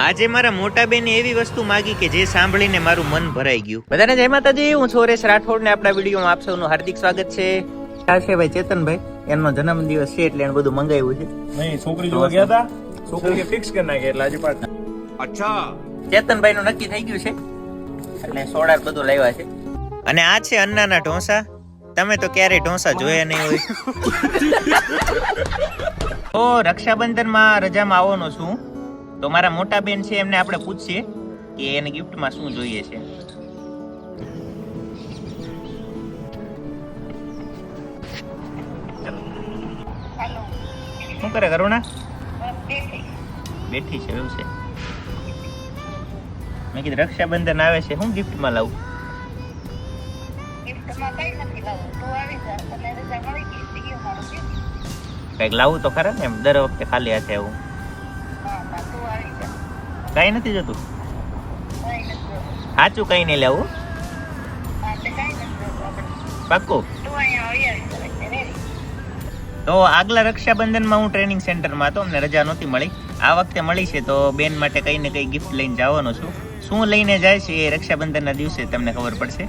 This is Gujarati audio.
આજે મારા મોટા બેને એવી વસ્તુ માંગી કે જે સાંભળીને મારું મન ભરાઈ ગયું. બધાને જય માતાજી, હું છોરેશ રાઠોડ ને આપણા વિડીયોમાં આપ સૌનું હાર્દિક સ્વાગત છે. આ છે ભાઈ ચેતનભાઈ, એમનો જન્મદિવસ છે એટલે એને બધું મંગાવ્યું છે. નહીં, છોકરી જોવા ગયા હતા, છોકરીએ ફિક્સ કરી નાખી એટલે આજે પાછા. અચ્છા, ચેતનભાઈ નું નક્કી થઈ ગયું છે એટલે સોડા બધું લાવ્યા છે. અને આ છે અન્નાના ઢોસા. તમે તો ક્યારેય ઢોસા જોયા નહીં હોય. તો રક્ષાબંધન માં રજામાં આવવાનો છું, તો મારા મોટા બેન છે એમને આપણે પૂછીએ કે એને ગિફ્ટમાં શું જોઈએ છે. શું કરે કરુણા? બેઠી છે, એવું છે. મેં કીધું રક્ષાબંધન આવે છે, શું ગિફ્ટમાં લાવું? કઈક લાવું તો ખરા ને, એમ દર વખતે ખાલી હાથે આવું કઈ નથી જોતું. સાચું કઈ નહીં લાવું, પાક્કું. તો આગલા રક્ષાબંધનમાં હું ટ્રેનિંગ સેન્ટરમાં હતો, અમને રજા નહોતી મળી. આ વખતે મળી છે તો બેન માટે કઈ ને કઈ ગિફ્ટ લઈને જવાનો છું. શું લઈને જાય છે એ રક્ષાબંધનના દિવસે તમને ખબર પડશે.